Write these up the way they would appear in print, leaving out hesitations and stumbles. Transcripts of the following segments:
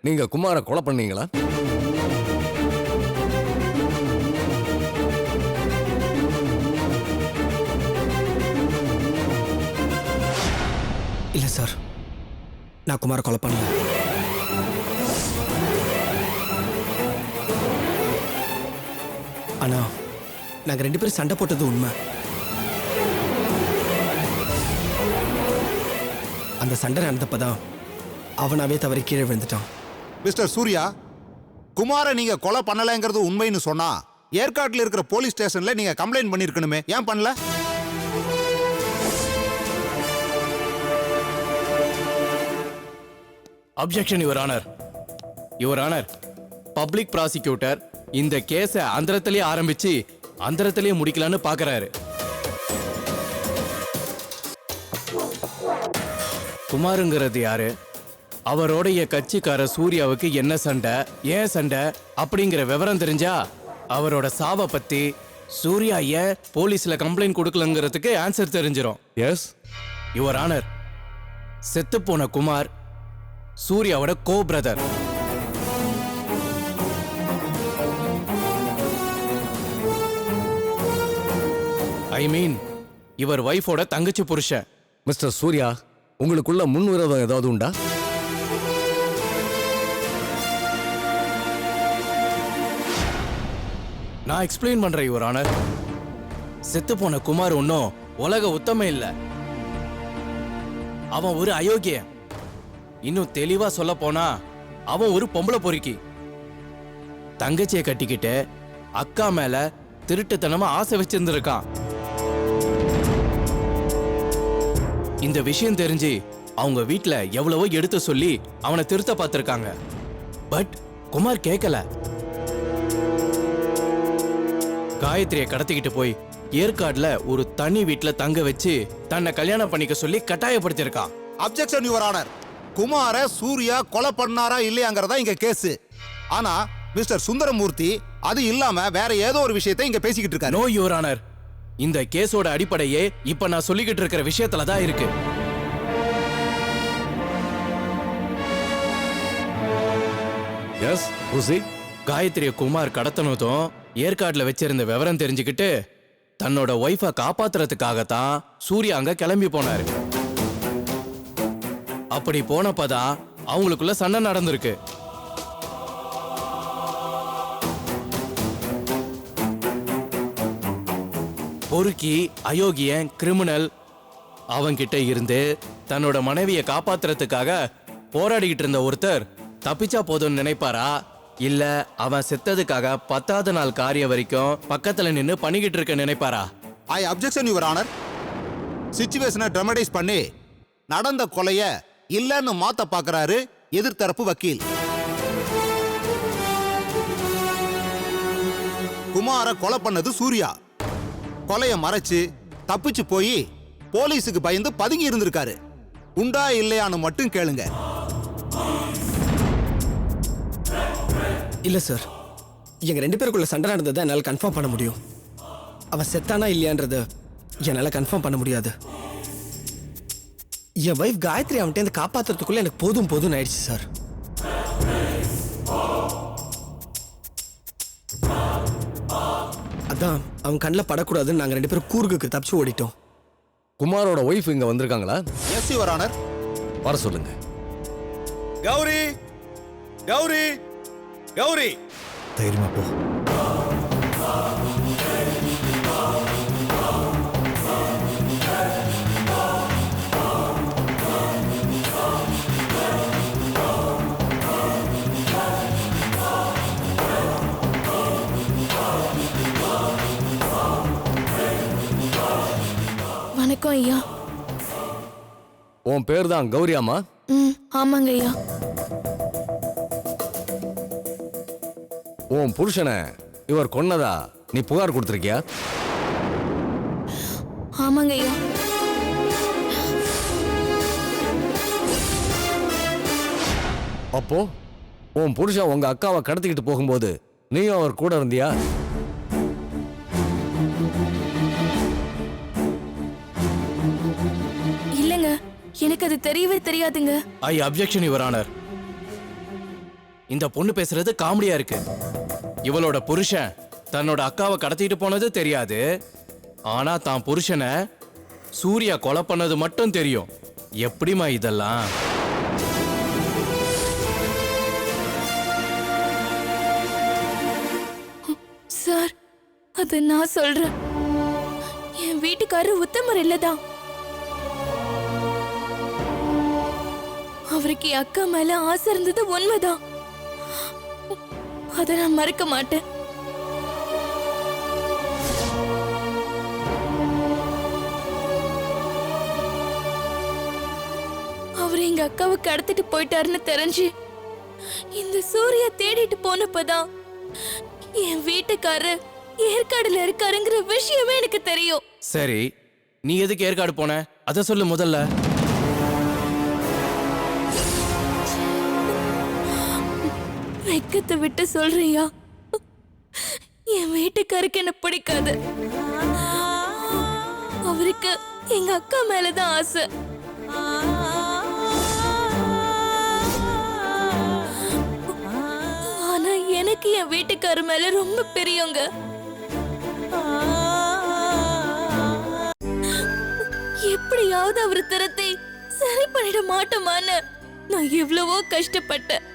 நீங்க குமார கொலை பண்ணீங்களா? இல்ல சார், நான் குமார கொலை பண்ணல. ஆனா நாங்க 2 பேரும் சண்டை போட்டது உண்மை. அந்த சண்டை நடந்தப்பதான் அவனாவே தவறி கீழே விழுந்துட்டான். மிஸ்டர் சூர்யா, குமார நீங்க கொலை பண்ணலைங்கிறது உண்மைன்னு சொன்னா ஏற்காட்டில் இருக்கிற போலீஸ் ஸ்டேஷன்ல நீங்க கம்ப்ளைண்ட் பண்ணிருக்கணுமே, ஏன் பண்ணல? Objection your honour. Your honour, public prosecutor இந்த கேஸை அந்தரத்திலேயே ஆரம்பிச்சு அந்தரத்திலேயே முடிக்கலான்னு பாக்குறாரு. குமாருங்கிறது யாரு, அவரோடைய கட்சிக்கார சூர்யாவுக்கு என்ன சண்டை, ஏன் சண்டை அப்படிங்கிற விவரம் தெரிஞ்சா அவரோட சாவை பத்தி சூர்யா ஏன் போலீஸ்ல கம்ப்ளைண்ட் கொடுக்கலங்கிறதுக்கு ஆன்சர் தெரிஞ்சிடும். எஸ் யுவர் ஆனர், செத்து போன குமார் சூர்யாவோட கோ பிரதர். ஐ மீன் இவர் வைஃபோட தங்கச்சி புருஷன். மிஸ்டர் சூர்யா, உங்களுக்குள்ள முன்விரோதம் ஏதாவது உண்டா? நான் எக்ஸ்பிளைன் பண்றேன் யுவர் ஆனர். செத்து போன குமார் ஒன்னும் உலக உத்தம இல்ல, அவன் ஒரு அயோக்கியன். இன்னும் தெளிவா சொல்ல போனா அவன் ஒரு பொம்பளை பொறுக்கி. தங்கச்சியை கட்டிக்கிட்டு அக்கா மேல திருட்டுத்தனமா ஆசை வச்சிருந்திருக்கான். இந்த விஷயம் தெரிஞ்சு அவங்க வீட்ல எவ்வளவோ எடுத்து சொல்லி அவனை திருத்த பார்த்திருக்காங்க. பட் குமார் கேட்கல. காயத்ரியை கடத்திக்கிட்டு போய் ஏற்காடுல ஒரு தனி வீட்டுல தங்க வச்சு தன்னை கல்யாணம் பண்ணிக்க சொல்லி கட்டாயப்படுத்திருக்கான். Objection your honour. Kumara Surya கொலை பண்ணாரா இல்லையாங்கிறதா இங்க கேஸ். ஆனா மிஸ்டர் சுந்தரமூர்த்தி அது இல்லாம வேற ஏதோ ஒரு விஷயத்தை இங்க பேசிக்கிட்டு இருக்காரு. நோ யுவர் ஆனர், இந்த கேஸோட அடிப்படையே இப்ப நான் சொல்லிக்கிட்டு இருக்கிற விஷயத்துல தான் இருக்கு. எஸ் ஊசி. காயத்ரிய குமார் கடத்தனதும் ஏற்காடுல வச்சிருந்த விவரம் தெரிஞ்சுக்கிட்டு தன்னோட ஒய்ஃபை காப்பாத்துறதுக்காகத்தான் சூர்யா அங்க கிளம்பி போனாரு. அப்படி போனப்பதான் அவங்களுக்குள்ள சண்டை நடந்திருக்கு. பொறுக்கி அயோக்கியன் கிரிமினல் அவங்கிட்ட இருந்து தன்னோட மனைவியை காப்பாத்துறதுக்காக போராடிக்கிட்டு இருந்த ஒருத்தர் தப்பிச்சா போதும்னு நினைப்பாரா, இல்ல அவன் செத்ததுக்காக 10வது நாள் காரியம் வரைக்கும் பக்கத்துல நின்னு பண்ணிக்கிட்டு இருக்க நினைப்பாரா? ஐ அப்ஜெக்ஷன் யுவர் ஆனர். சிச்சுவேஷனை ட்ராமடைஸ் பண்ணி நடந்த கொலைய இல்லன்னு மாத்த பாக்குறாரு எதிர்த்தரப்பு வக்கீல். குமார கொலை பண்ணது சூர்யா. கொலைய மறைச்சு தப்பிச்சு போய் போலீஸுக்கு பயந்து பதுங்கி இருந்திருக்காரு. உண்டா இல்லையான்னு மட்டும் கேளுங்க. இல்ல சார், எங்க 2 பேருக்குள்ள சண்டை நடந்ததை என்னால கன்ஃபார்ம் பண்ண முடியும். அவன் செத்தானா இல்லையான்றத என்னால கன்ஃபார்ம் பண்ண முடியாது. என் வைஃப் காயத்ரி அவன்கிட்ட காப்பாத்துறதுக்குள்ள எனக்கு போதும் போதும் ஆயிடுச்சு சார். அதான் அவன் கண்ணில் படக்கூடாதுன்னு நாங்க 2 பேரும் கூர்குக்கு தப்பிச்சு ஓடிட்டோம். குமாரோட ஒய்ஃப் இங்க வந்திருக்காங்களா? Yes your honour. வர சொல்லுங்க. கௌரி, கௌரி, கௌரி. தைரியமா போ. வணக்கம் ஐயா. உன் பேர் தான் கௌரியாமா? ஆமாங்க ஐயா. உன் புருஷனை இவர் கொன்னதா நீ புகார் கொடுத்திருக்கியா? ஆமாங்க ஐயா. அப்போ உன் புருஷன் உங்க அக்காவை கடத்திக்கிட்டு போகும்போது நீயும் அவர் கூட இருந்தியா? இல்லங்க, எனக்கு அது தெரியவே தெரியாதுங்க. ஐ அப்ஜெக்ஷன் யுவர் ஆனர். இந்த பொண்ணு பேசுறது காமெடியா இருக்கு. இவளோட புருஷன் தன்னோட அக்காவை கடத்திட்டு போனது தெரியாது, ஆனா தான் புருஷனை சூர்யா கொலை பண்ணது மட்டும் தெரியும். எப்படிமா இதெல்லாம்? சார், அது நான் சொல்றேன். என் வீட்டுக்காரர் உத்தமர் இல்லதான். அவருக்கு என் அக்கா மேல ஆசை இருந்தது உண்மைதான். அதை நான் மறக்க மாட்டேன். அவர் எங்க அக்காவை கடத்திட்டு போயிட்டாருன்னு தெரிஞ்சு இந்த சூர்யா தேடிட்டு போனப்பதான் என் வீட்டுக்காரர் ஏற்காடுல இருக்காருங்கிற விஷயமே எனக்கு தெரியும். சரி, நீ எதுக்கு ஏற்காடு போன அத சொல்லு முதல்ல. வெக்கத்தை விட்டு சொல்றியா? என் வீட்டுக்காருக்கு என்ன பிடிக்காது. அவருக்கு எங்க அக்கா மேலதான் ஆசை. ஆனா எனக்கு என் வீட்டுக்காரு மேல ரொம்ப பெரியவங்க. எப்படியாவது அவர் திறத்தை சரி பண்ணிட மாட்டோமான்னு நான் எவ்வளவோ கஷ்டப்பட்டேன்.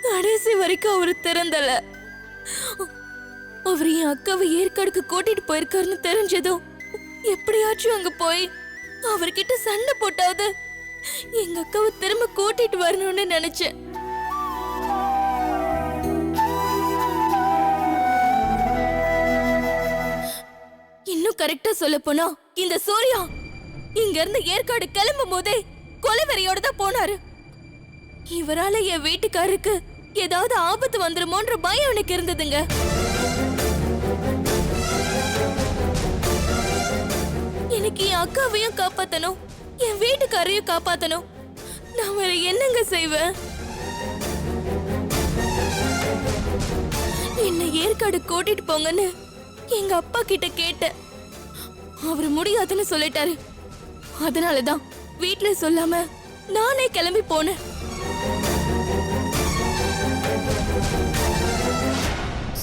கடைசி வரைக்கும் அவர் திறந்தல. அவர் என் அக்காவை ஏற்காடுக்கு கூட்டிட்டு போயிருக்காருன்னு தெரிஞ்சதும் எப்படியாச்சும் அங்க போய் அவர்கிட்ட சண்டை போட்டாவது எங்க அக்காவை திரும்ப கூட்டிட்டு வரணும்னு நினைச்சேன். இன்னும் கரெக்டா சொல்ல போனா இந்த சூர்யா இங்க இருந்து ஏற்காடு கிளம்பும் போதே கொலைவெறியோட தான் போனாரு. இவரால என் வீட்டுக்காருக்கு ஏதாவது ஆபத்து வந்துருமோன்ற பயம் எனக்கு இருந்ததுங்க. எனக்கு என் அக்காவையும் காப்பாத்தணும், என் வீட்டுக்காரையும் காப்பாத்தணும். நான் வேற என்னங்க செய்வேன்? என்ன ஏற்காடு கூட்டிட்டு போங்கன்னு எங்க அப்பா கிட்ட கேட்டேன். அவர் முடியாதுன்னு சொல்லிட்டாரு. அதனாலதான் வீட்டுல சொல்லாம நானே கிளம்பி போனேன்.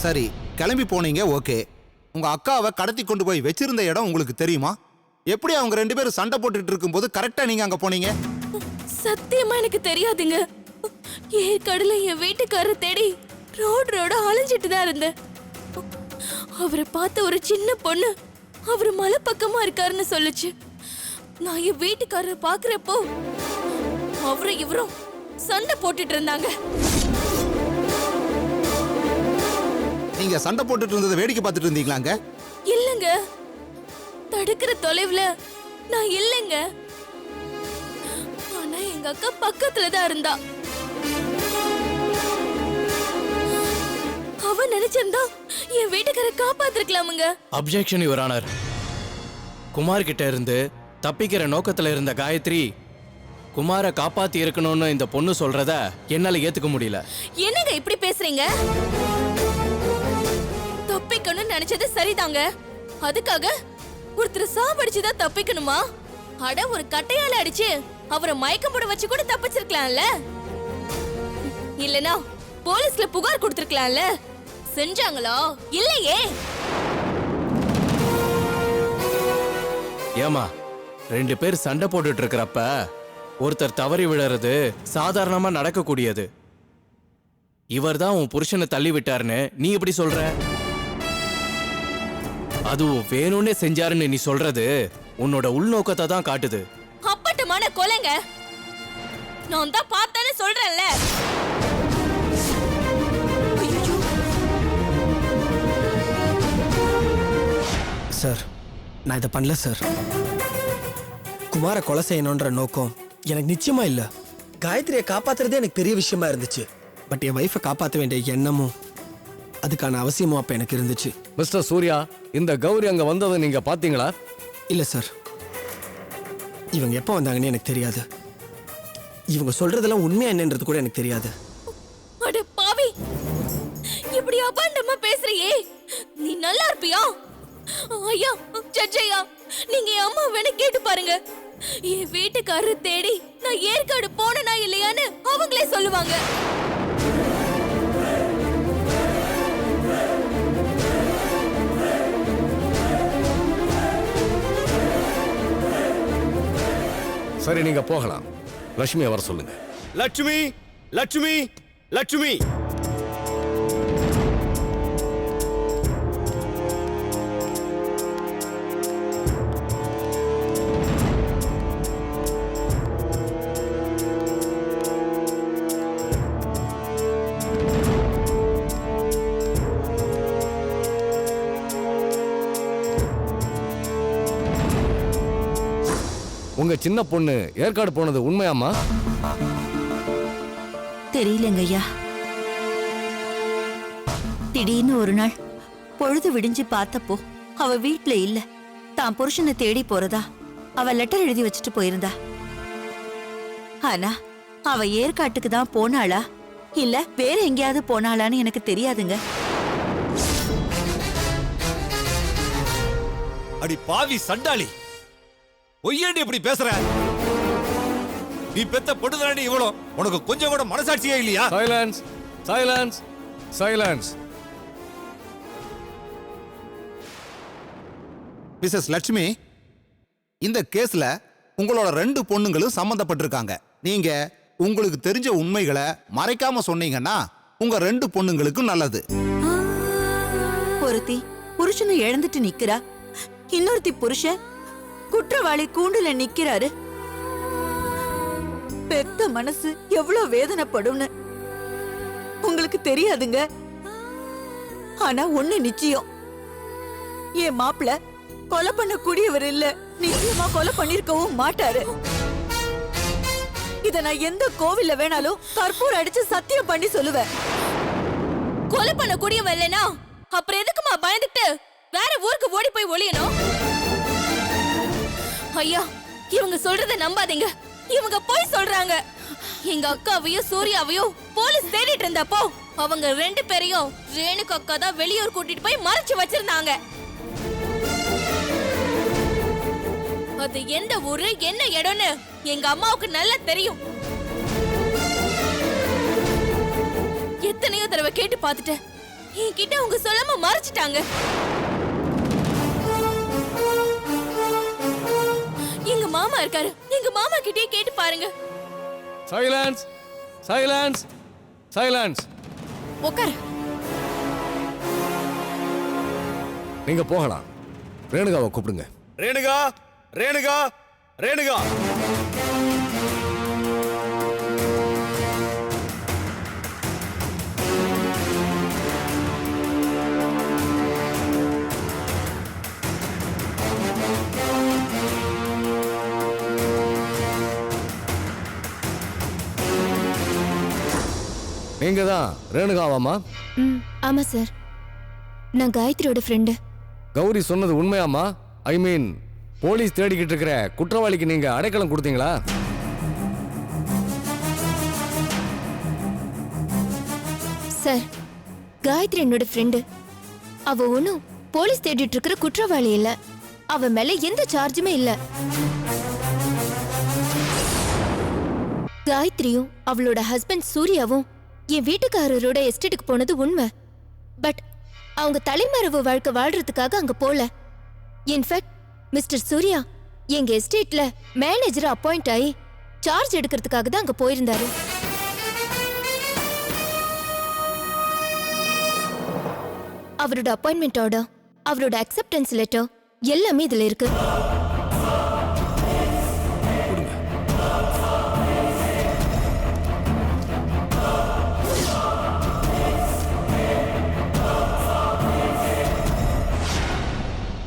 சரி, கிளம்பி போனீங்க, ஓகே. உங்க அக்காவை கடத்தி கொண்டு போய் வச்சிருந்த இடம் உங்களுக்கு தெரியுமா? எப்படி அவங்க 2 பேரும் சண்டை போட்டுட்டு இருக்கும்போது கரெக்டா நீங்க அங்க போனீங்க? சத்தியமா எனக்கு தெரியாதுங்க. ஏற்காடுல என் வீட்டுக்காரர் தேடி ரோடா அலைஞ்சிட்டு தான் இருந்தேன். அவரை பார்த்த ஒரு சின்ன பொண்ணு அவர் மலை பக்கமா இருக்காருன்னு சொல்லுச்சு. நான் என் வீட்டுக்காரரை பாக்குறப்போ அவரும் இவரும் சண்டை போட்டுட்டு இருந்தாங்க. நீங்க சண்டை போட்டுட்டு இருந்ததை வேடிக்கை பார்த்துட்டு இருந்தீங்களாங்க? இல்லங்க, தடுக்கிற தொலைவுல நான் இல்லங்க. ஆனா எங்க அக்கா பக்கத்துல தான் இருந்தா. அவ நினைச்சிருந்தா என் வீட்டுக்கார காப்பாத்திருக்கலாமுங்க. Objection your honour. குமார் கிட்ட இருந்து தப்பிக்கிற நோக்கத்துல இருந்த காயத்ரி குமாரை காப்பாத்தி இருக்கணும்னு இந்த பொண்ணு சொல்றத என்னால ஏத்துக்க முடியல. என்னங்க இப்படி பேசுறீங்க? தப்பிக்கணும்னு நினைச்சது சரிதாங்க. அதுக்காக ஒருத்தர் சாவடிச்சுதான் தப்பிக்கணுமா? அட, ஒரு கட்டையால அடிச்சு அவரை மயக்கம் போட வச்சு கூட தப்பிச்சிருக்கலாம்ல. இல்லனா போலீஸ்ல புகார் கொடுத்திருக்கலாம்ல. செஞ்சாங்களா? இல்லையே. ஏமா, 2 பேர் சண்டை போட்டுட்டு இருக்கிறப்ப ஒருத்தர் தவறி விழறது சாதாரணமா நடக்கக்கூடியது. இவர் தான் உன் புருஷனை தள்ளி விட்டாருன்னு நீ எப்படி சொல்ற? அதுவும் வேணும்னே செஞ்சாருன்னு நீ சொல்றது உன்னோட உள்நோக்கத்தை தான் காட்டுது. அப்பட்டமான கொலைங்க. நான் தான் பார்த்தேன்னு சொல்றேன்ல. சார், நான் இதை பண்ணல சார். குமாரை கொலை செய்யணுன்ற நோக்கம் எனக்கு நிச்சயமா இல்ல. காயத்ரியை காப்பாத்துறதே எனக்கு பெரிய விஷயமா இருந்துச்சு. பட் என் வைஃபை காப்பாற்ற வேண்டிய எண்ணமும் அதுக்கான அவசியமும் அப்ப எனக்கு இருந்துச்சு. மிஸ்டர் சூர்யா, இந்த கௌரி அங்க வந்ததை நீங்க பாத்தீங்களா? இல்ல சார், இவங்க எப்போ வந்தாங்கன்னு எனக்கு தெரியாது. இவங்க சொல்றதெல்லாம் உண்மையா என்னன்றது கூட எனக்கு தெரியாது. அட பாவி, இப்படி அபாண்டமா பேசுறியே, நீ நல்லா இருப்பியா? ஐயா, ஜட்ஜையா, நீங்க என் அம்மா வேணா கேட்டு பாருங்க. என் வீட்டுக்காரர் தேடி நான் ஏற்காடு போனனா இல்லையான்னு அவங்களே சொல்லுவாங்க. சரி நீங்க போகலாம். லட்சுமியை வர சொல்லுங்க. லட்சுமி லட்சுமி லட்சுமி உங்க சின்ன பொண்ணு ஏற்காடு போனது உண்மையாம்மா? தெரியலங்க ஐயா. திடீர்னு ஒரு நாள் பொழுது விடிஞ்சு பார்த்தப்போ அவ வீட்ல இல்ல. தான் புருஷனை தேடி போறதா அவ லெட்டர் எழுதி வச்சுட்டு போயிருந்தா. ஆனா அவ ஏற்காட்டுக்கு தான் போனாளா இல்ல வேற எங்கேயாவது போனாளான்னு எனக்கு தெரியாதுங்க. அடி பாவி சண்டாளி, ஒய்யண்டி இப்படி பேசுற? நீ பெத்த பொண்ணுதானடி இவ்வளோ, உனக்கு கொஞ்சம் கூட மனசாட்சியே இல்லையா? Silence silence silence. Mrs Lakshmi, இந்த கேஸ்ல உங்களோட 2 பொண்ணுங்களும் சம்பந்தப்பட்டிருக்காங்க. நீங்க உங்களுக்கு தெரிஞ்ச உண்மைகளை மறைக்காம சொன்னீங்கன்னா உங்க 2 பொண்ணுங்களுக்கும் நல்லது. ஒருத்தி புருஷனை இழந்துட்டு நிக்கிறா, இன்னொருத்தி புருஷன் குற்றவாளி கூண்டுல நிக்கிறாரு. பெத்த மனசு எவ்வளவு வேதனைப்படும்னு உங்களுக்கு தெரியாதுங்க. ஆனா ஒண்ணு நிச்சயம், என் மாப்பிள்ள கொலை பண்ண கூடியவர் இல்ல. நிச்சயமா கொலை பண்ணிருக்கவும் மாட்டாரு. இத நான் எந்த கோவில்ல வேணாலும் கற்பூரம் அடிச்சு சத்தியம் பண்ணி சொல்லுவேன். கொலை பண்ண கூடியவன் இல்லைனா அப்புறம் எதுக்குமா பயந்துட்டு வேற ஊருக்கு ஓடி போய் ஒளியணும்? ஐயா, இவங்க சொல்றத நம்பாதீங்க. இவங்க போய் சொல்றாங்க. எங்க அக்காவையும் சூர்யாவையும் போலீஸ் தேடிட்டு இருந்தப்போ அவங்க 2 பேரையும் ரேணுக்கு அக்கா தான் வெளியூர் கூட்டிட்டு போய் மறைச்சு வச்சிருந்தாங்க. அது எந்த ஊரு என்ன இடம்னு எங்க அம்மாவுக்கு நல்லா தெரியும். எத்தனையோ தடவை கேட்டு பார்த்துட்டேன். என்கிட்ட அவங்க சொல்லாம மறைச்சிட்டாங்க. எங்க மாமா இருக்காரு, எங்க மாமா கிட்டே கேட்டு பாருங்க. Silence silence silence. உட்காரு. நீங்க போகலாம். ரேணுகாவை கூப்பிடுங்க. ரேணுகா ரேணுகா ரேணுகா. நீங்க தான் ரேணுகாவாமா? ஆமா சார், நான் காயத்ரியோட ஃப்ரெண்டு. கௌரி சொன்னது உண்மையாமா? ஐ மீன், போலீஸ் தேடிக்கிட்டு இருக்கிற குற்றவாளிக்கு நீங்க அடைக்கலம் கொடுத்தீங்களா? சார், காயத்ரி என்னோட ஃப்ரெண்டு. அவ ஒன்னும் போலீஸ் தேடிட்டு இருக்கிற குற்றவாளி இல்ல. அவ மேல எந்த சார்ஜுமே இல்ல. காயத்ரியும் அவளோட ஹஸ்பண்ட் சூர்யாவும் என் வீட்டுக்காரரோட எஸ்டேட்டுக்கு போனது உண்மை. பட் அவங்க தலைமறைவு வாழ்க்கை வாழ்றதுக்காக அங்க போல. இன்ஃபேக்ட் மிஸ்டர் சூர்யா எங்க எஸ்டேட்ல மேனேஜர் அப்பாயிண்ட் ஆகி சார்ஜ் எடுக்கிறதுக்காக தான் அங்க போயிருந்தாரு. அவரோட அப்பாயின்மெண்ட் ஆர்டர், அவரோட அக்செப்டன்ஸ் லெட்டர் எல்லாமே இதுல இருக்கு.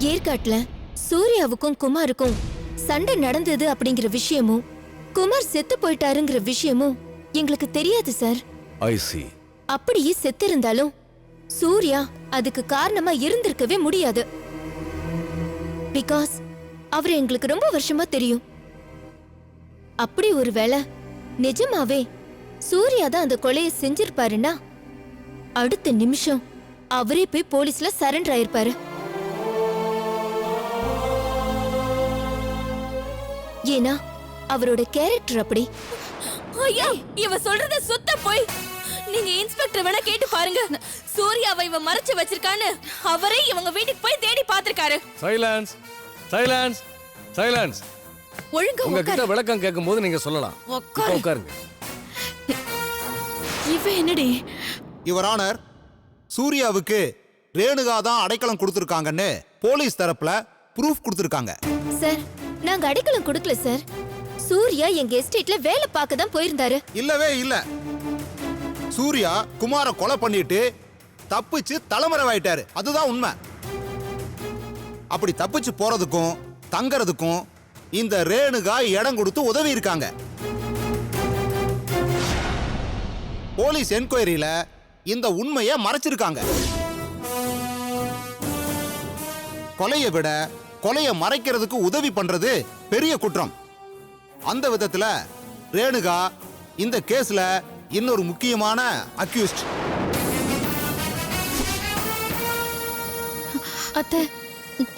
ஏற்காட்டுல சூர்யாவுக்கும் குமாருக்கும் சண்டை நடந்தது அப்படிங்கிற விஷயமும் குமார் செத்து போயிட்டாருங்கிற விஷயமும் எங்களுக்கு தெரியாது சார். ஐ see. அப்படியே செத்து இருந்தாலும் சூர்யா அதுக்கு காரணமா இருந்திருக்கவே முடியாது. பிகாஸ் அவர் எங்களுக்கு ரொம்ப வருஷமா தெரியும். அப்படி ஒருவேளை நிஜமாவே சூர்யா தான் அந்த கொலையை செஞ்சிருப்பாருன்னா அடுத்த நிமிஷம் அவரே போய் போலீஸ்ல சரண்டர் ஆயிருப்பாரு. ஏன்னா அவரோட கேரக்டர் அப்படி. ஐயா, இவ சொல்றத சுத்த போய். நீங்க இன்ஸ்பெக்டர் வேணா கேட்டு பாருங்க. சூர்யாவை இவ மறைச்சு வச்சிருக்கான்னு அவரே இவங்க வீட்டுக்கு போய் தேடி பார்த்திருக்காரு. Silence silence silence. ஒழுங்கா உங்ககிட்ட விளக்கம் கேட்கும் போது நீங்க சொல்லலாம். உட்காரு. இப்ப உட்காருங்க. இவன் என்னடி? யுவர் ஆனர், சூர்யாவுக்கு ரேணுகா தான் அடைக்கலம் கொடுத்துருக்காங்கன்னு போலீஸ் தரப்புல ப்ரூஃப் கொடுத்துருக்காங்க. சார் நாங்க அடைக்கலம் கொடுக்கல சார். சூர்யா எங்க எஸ்டேட்ல வேலை பார்க்க தான் போயிருந்தாரு. இல்லவே இல்ல. சூர்யா குமார கொலை பண்ணிட்டு தப்பிச்சு தலைமறைவாயிட்டாரு. அதுதான் உண்மை. அப்படி தப்பிச்சு போறதுக்கும் தங்கறதுக்கும் இந்த ரேணுகா இடம் கொடுத்து உதவி இருக்காங்க. போலீஸ் என்கொயரியில இந்த உண்மையை மறைச்சிருக்காங்க. கொலையை விட கொலையை மறைக்கிறதுக்கு உதவி பண்றது பெரிய குற்றம். அந்த விதத்துல ரேணுகா இந்த கேஸ்ல இன்னொரு முக்கியமான அக்யூஸ்ட். அத்தை,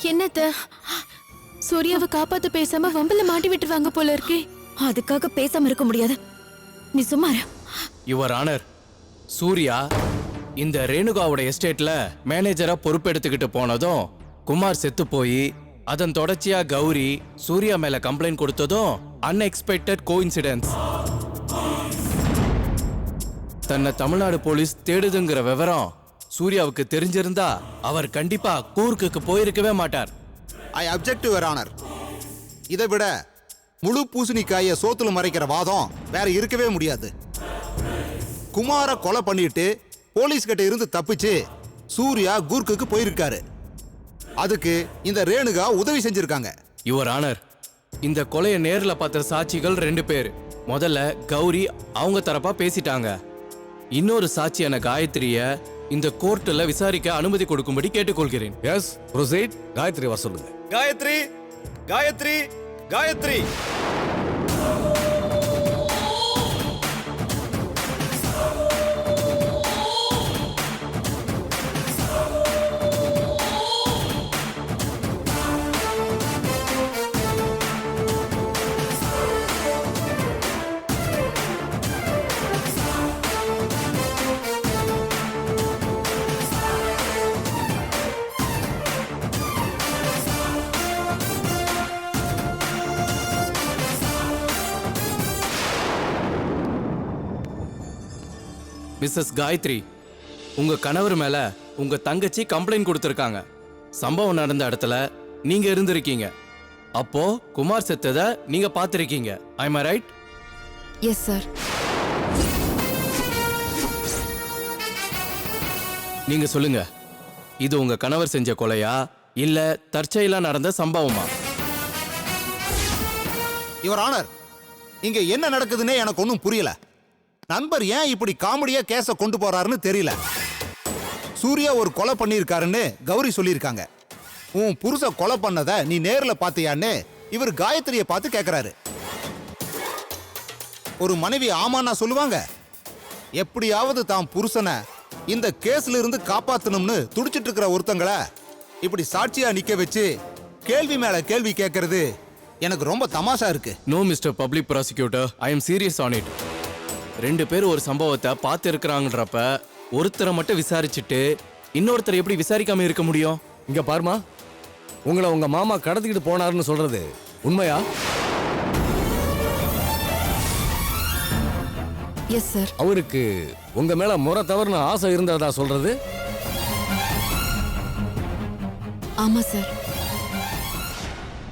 என்னத்த சூர்யாவை காப்பாத்த பேசாம வம்பல மாட்டி விட்டுருவாங்க போல இருக்கே. அதுக்காக பேசாம இருக்க முடியாது. நீ சும்மா இரு. யுவர் ஆனர், சூர்யா இந்த ரேணுகாவோட எஸ்டேட்ல மேனேஜரா பொறுப்பெடுத்துக்கிட்டு போனதும் குமார் செத்து போய் அதன் தொடர்ச்சியா கௌரி சூர்யா மேல கம்ப்ளைண்ட் கொடுத்ததும் அன்எக்ஸ்பெக்டட் கோஇன்சிடென்ஸ். தன்னை தமிழ்நாடு போலீஸ் தேடுதுங்கிற விவரம் சூர்யாவுக்கு தெரிஞ்சிருந்தா அவர் கண்டிப்பா கூர்க்குக்கு போயிருக்கவே மாட்டார். ஐ அப்ஜெக்ட் யுவர் ஆனர். இதை விட முழு பூசணிக்காய சோத்துல மறைக்கிற வாதம் வேற இருக்கவே முடியாது. குமார கொலை பண்ணிட்டு போலீஸ் கிட்ட இருந்து தப்பிச்சு சூர்யா கூர்க்குக்கு போயிருக்காரு. அதுக்கு இந்த ரேணுகா உதவி செஞ்சிருக்காங்க. யுவர் ஆனர், இந்த கொலையை நேர்ல பார்த்த சாட்சிகள் 2 பேர். முதல்ல கௌரி அவங்க தரப்பா பேசிட்டாங்க. இன்னொரு சாட்சியான காயத்ரிய இந்த கோர்ட்ல விசாரிக்க அனுமதி கொடுக்கும்படி கேட்டுக்கொள்கிறேன். S, proceed. காயத்ரி வர சொல்லுங்க. காயத்ரி, காயத்ரி, காயத்ரி. மிஸ்ஸஸ் காயத்ரி, உங்க கணவர் மேல உங்க தங்கச்சி கம்ப்ளைண்ட் கொடுத்திருக்காங்க. சம்பவம் நடந்த இடத்துல நீங்க இருந்திருக்கீங்க. அப்போ குமார் செத்ததை நீங்க பார்த்திருக்கீங்க. ஐ அம் ரைட்? Yes sir. நீங்க சொல்லுங்க, இது உங்க கணவர் செஞ்ச கொலையா இல்ல தற்செயலா நடந்த சம்பவமா? யுவர் ஆனர், இங்க என்ன நடக்குதுன்னே எனக்கு ஒன்றும் புரியல. நண்பர் ஏன் இப்படி காமெடியா கேஸ கொண்டு போறாருன்னு தெரியல. சூர்யா ஒரு கொலை பண்ணியிருக்காருன்னு கௌரி சொல்லியிருக்காங்க. உன் புருஷ கொலை பண்ணத நீ நேர்ல பாத்தியான்னு இவர் காயத்ரியை பார்த்து கேட்கிறாரு. ஒரு மனைவி ஆமான்னா சொல்லுவாங்க? எப்படியாவது தான் புருஷனை இந்த கேஸ்ல இருந்து காப்பாத்தணும்னு துடிச்சிட்டு இருக்கிற ஒருத்தங்களை இப்படி சாட்சியா நிக்க வச்சு கேள்வி மேல கேள்வி கேட்கறது எனக்கு ரொம்ப தமாஷா இருக்கு. No Mr public prosecutor, I am serious on it. 2 பேர் ஒரு சம்பவத்தை பார்த்து இருக்கிறாங்கன்றப்ப ஒருத்தரை மட்டும் விசாரிச்சுட்டு இன்னொருத்தரை எப்படி விசாரிக்காம இருக்க முடியும்? இங்க பாருமா, உங்களை உங்க மாமா கடத்திக்கிட்டு போனாருன்னு சொல்றது உண்மையா? Yes sir. அவருக்கு உங்க மேல முறை தவறுன்னு ஆசை இருந்ததா சொல்றது? ஆமா சார்.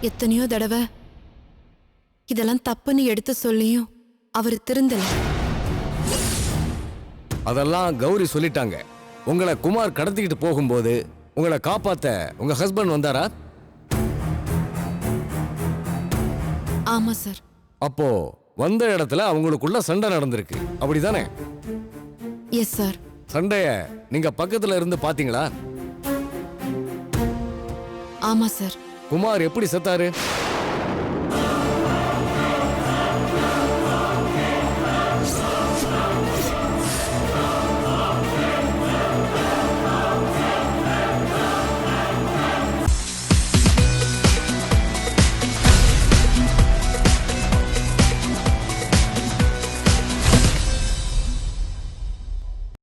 எத்தனையோ தடவை இதெல்லாம் தப்புன்னு எடுத்து சொல்லியும் அவர் திருந்தல. அதெல்லாம் கௌரி சொல்லிட்டாங்க. உங்களை குமார் கடத்திக்கிட்டு போகும்போது உங்களை காப்பாத்த உங்க ஹஸ்பண்ட் வந்தாரா? ஆமா சார். அப்போ வந்த இடத்துல அவங்களுக்குள்ள சண்டை நடந்திருக்கு, அப்படிதானே? Yes sir. சண்டைய நீங்க பக்கத்துல இருந்து பாத்தீங்களா? ஆமா சார். குமார் எப்படி செத்தாரு?